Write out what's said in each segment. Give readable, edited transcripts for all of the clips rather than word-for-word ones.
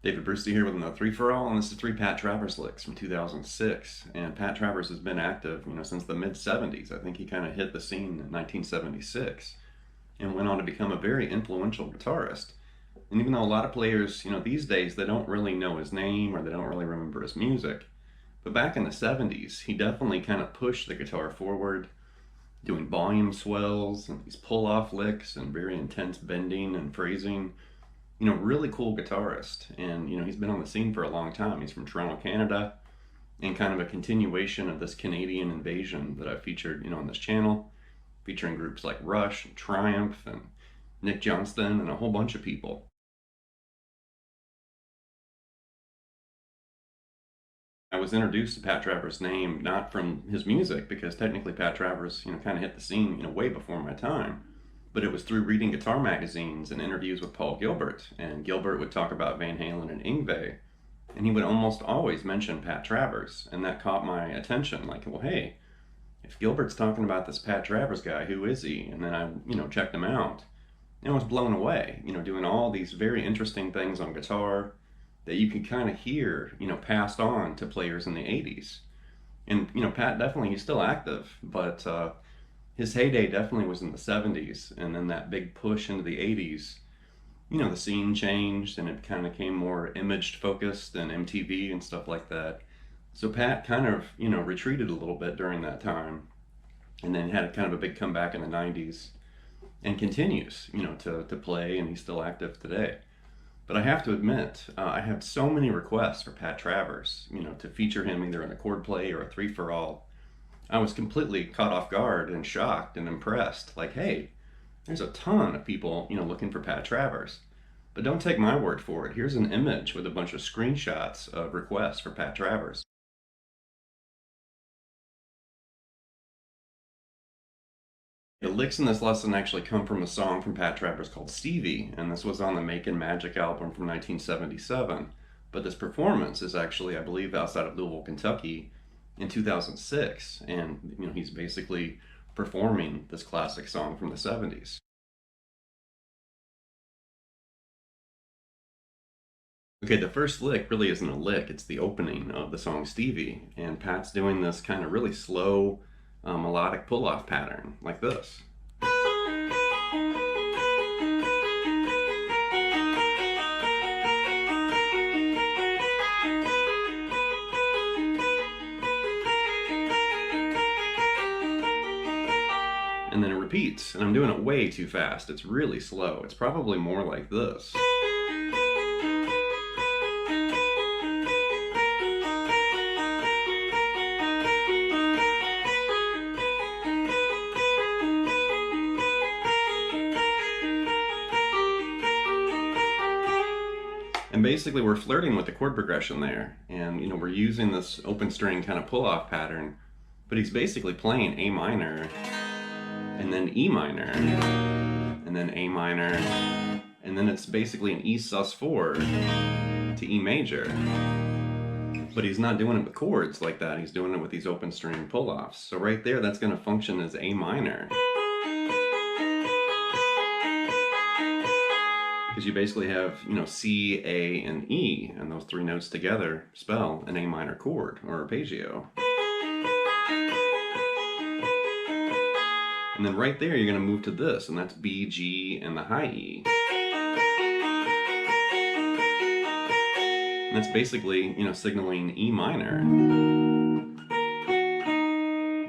David Brewster here with another 3-for-all, and this is 3 Pat Travers Licks from 2006. And Pat Travers has been active, since the mid-70s. I think he kind of hit the scene in 1976 and went on to become a very influential guitarist. And even though a lot of players, these days they don't really know his name or they don't really remember his music, but back in the 70s, he definitely kind of pushed the guitar forward, doing volume swells and these pull-off licks and very intense bending and phrasing. Really cool guitarist. And, he's been on the scene for a long time. He's from Toronto, Canada, and kind of a continuation of this Canadian invasion that I've featured, on this channel, featuring groups like Rush and Triumph and Nick Johnston and a whole bunch of people. I was introduced to Pat Travers' name not from his music, because technically Pat Travers, kind of hit the scene, way before my time. But it was through reading guitar magazines and interviews with Paul Gilbert. And Gilbert would talk about Van Halen and Yngwie, and he would almost always mention Pat Travers. And that caught my attention. Like, well, hey, if Gilbert's talking about this Pat Travers guy, who is he? And then I, checked him out. And I was blown away, doing all these very interesting things on guitar that you could kind of hear, passed on to players in the 80s. And, Pat definitely, he's still active, but his heyday definitely was in the 70s, and then that big push into the 80s, the scene changed and it kind of became more image focused and MTV and stuff like that. So Pat kind of, retreated a little bit during that time, and then had kind of a big comeback in the 90s and continues, to play, and he's still active today. But I have to admit, I have so many requests for Pat Travers, to feature him either in a chord play or a 3-for-all. I was completely caught off guard and shocked and impressed. Like, hey, there's a ton of people, looking for Pat Travers. But don't take my word for it. Here's an image with a bunch of screenshots of requests for Pat Travers. The licks in this lesson actually come from a song from Pat Travers called Stevie, and this was on the Makin Magic album from 1977. But this performance is actually, I believe, outside of Louisville, Kentucky, in 2006, and he's basically performing this classic song from the 70s. Okay, the first lick really isn't a lick, it's the opening of the song Stevie, and Pat's doing this kind of really slow melodic pull-off pattern like this. And then it repeats, and I'm doing it way too fast. It's really slow. It's probably more like this. And basically we're flirting with the chord progression there, and we're using this open string kind of pull-off pattern, but he's basically playing A minor, and then E minor, and then A minor, and then it's basically an E sus4 to E major. But he's not doing it with chords like that, he's doing it with these open string pull-offs. So right there, that's going to function as A minor. Because you basically have, C, A, and E, and those 3 notes together spell an A minor chord, or arpeggio. And then right there, you're going to move to this, and that's B, G, and the high E. And that's basically, signaling E minor. And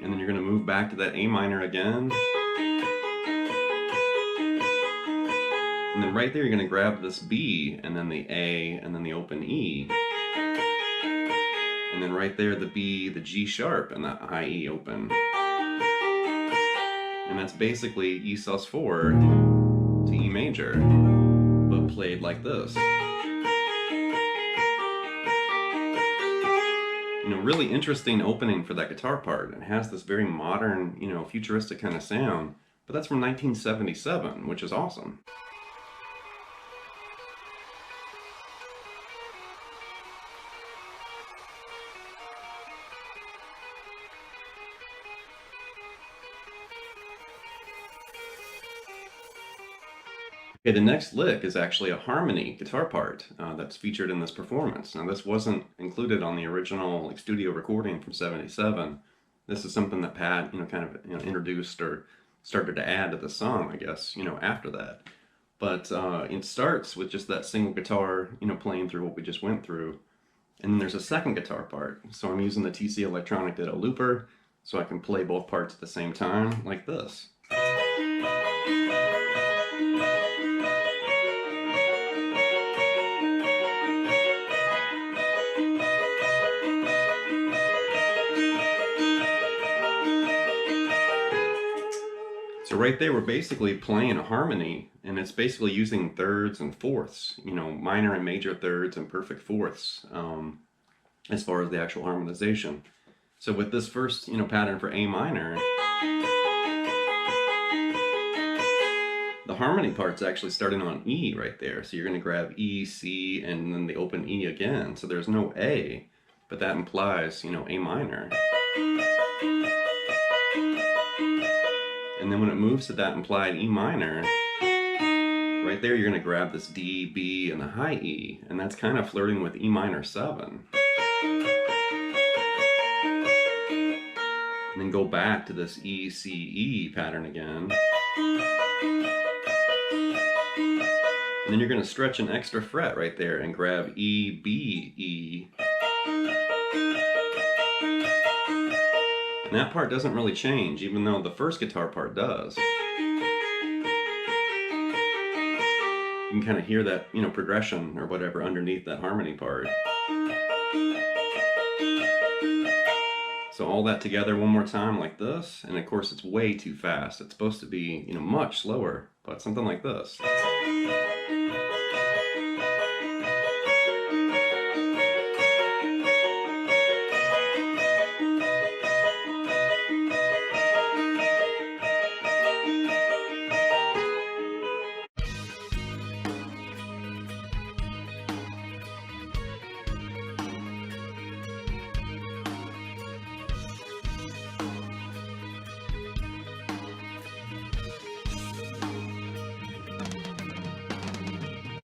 then you're going to move back to that A minor again. And then right there, you're going to grab this B, and then the A, and then the open E. And then right there, the B, the G sharp, and that high E open. And that's basically E sus4 to E major, but played like this. Really interesting opening for that guitar part. It has this very modern, futuristic kind of sound, but that's from 1977, which is awesome. Okay, Okay, the next lick is actually a harmony guitar part that's featured in this performance. Now, this wasn't included on the original studio recording from '77. This is something that Pat, kind of introduced or started to add to the song, I guess, after that. But it starts with just that single guitar, playing through what we just went through. And then there's a second guitar part. So I'm using the TC Electronic Ditto looper so I can play both parts at the same time, like this. So right there, we're basically playing a harmony, and it's basically using thirds and fourths, minor and major thirds and perfect fourths, as far as the actual harmonization. So with this first, pattern for A minor, the harmony part's actually starting on E right there. So you're going to grab E, C, and then the open E again. So there's no A, but that implies, A minor. And then when it moves to that implied E minor, right there you're going to grab this D, B, and the high E, and that's kind of flirting with E minor 7. And then go back to this E, C, E pattern again. And then you're going to stretch an extra fret right there and grab E, B, E. And that part doesn't really change, even though the first guitar part does. You can kind of hear that, progression or whatever underneath that harmony part. So all that together one more time like this, and of course it's way too fast. It's supposed to be, much slower, but something like this.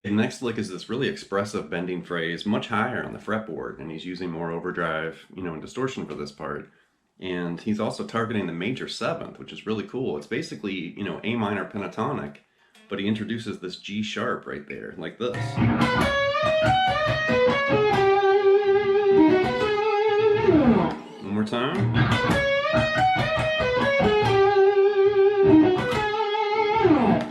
The next lick is this really expressive bending phrase, much higher on the fretboard, and he's using more overdrive, and distortion for this part. And he's also targeting the major 7th, which is really cool. It's basically, A minor pentatonic, but he introduces this G sharp right there, like this. One more time.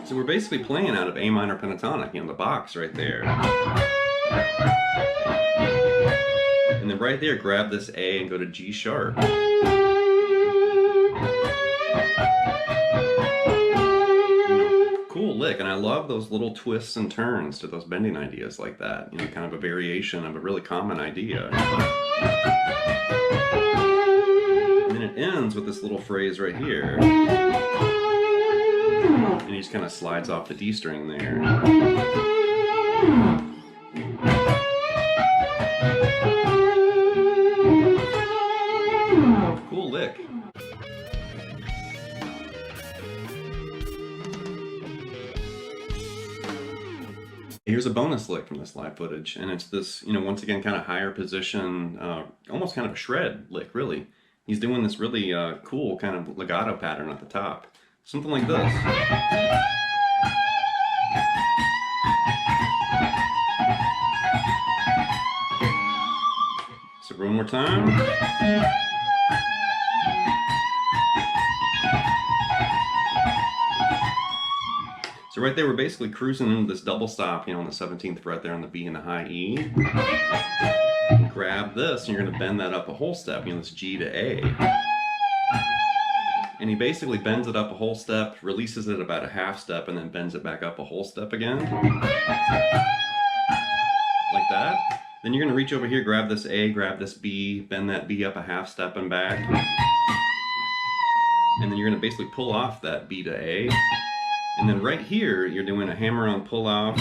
So we're basically playing out of A minor pentatonic, the box right there. And then right there, grab this A and go to G sharp. Cool lick, and I love those little twists and turns to those bending ideas like that. Kind of a variation of a really common idea. And then it ends with this little phrase right here. And he just kind of slides off the D string there. Cool lick. Here's a bonus lick from this live footage, and it's this, once again, kind of higher position, almost kind of a shred lick, really. He's doing this really cool kind of legato pattern at the top. Something like this. So one more time. So right there, we're basically cruising into this double stop, on the 17th fret there on the B and the high E. And grab this, and you're going to bend that up a whole step, this G to A. And he basically bends it up a whole step, releases it about a half step, and then bends it back up a whole step again. Like that. Then you're going to reach over here, grab this A, grab this B, bend that B up a half step and back. And then you're going to basically pull off that B to A. And then right here, you're doing a hammer-on pull-off.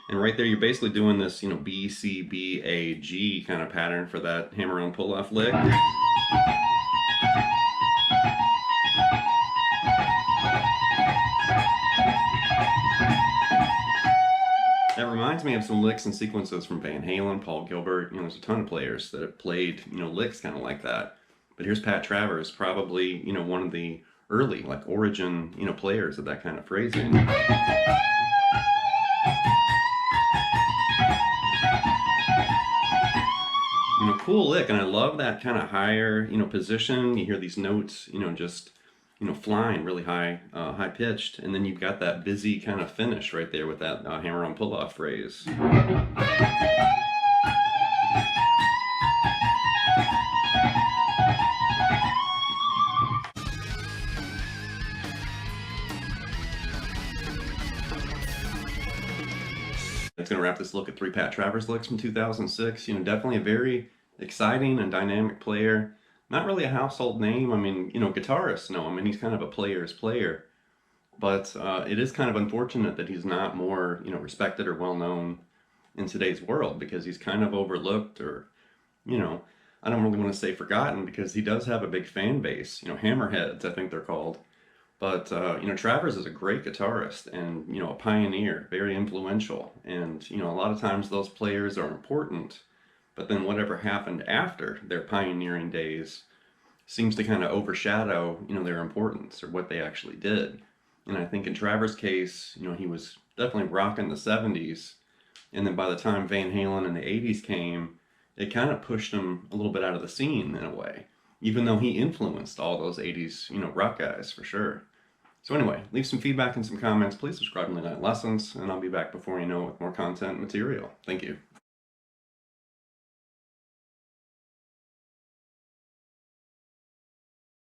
And right there, you're basically doing this, B, C, B, A, G kind of pattern for that hammer-on pull-off lick. reminds me of some licks and sequences from Van Halen, Paul Gilbert. There's a ton of players that have played, licks kind of like that. But here's Pat Travers, probably, one of the early, like origin, players of that kind of phrasing. Cool lick, and I love that kind of higher, position. You hear these notes, just, flying really high, high pitched, and then you've got that busy kind of finish right there with that hammer on pull off phrase. That's going to wrap this look at 3 Pat Travers licks from 2006. Definitely a very exciting and dynamic player. Not really a household name. I mean, guitarists know him, and he's kind of a player's player. But it is kind of unfortunate that he's not more, respected or well known in today's world, because he's kind of overlooked, or, I don't really want to say forgotten, because he does have a big fan base. Hammerheads, I think they're called. But, Travers is a great guitarist and, a pioneer, very influential. And, a lot of times those players are important, but then whatever happened after their pioneering days seems to kind of overshadow, their importance or what they actually did. And I think in Travers' case, he was definitely rocking the 70s. And then by the time Van Halen in the 80s came, it kind of pushed him a little bit out of the scene in a way, even though he influenced all those 80s, rock guys for sure. So anyway, leave some feedback and some comments. Please subscribe to Midnight Lessons, and I'll be back before you know with more content and material. Thank you.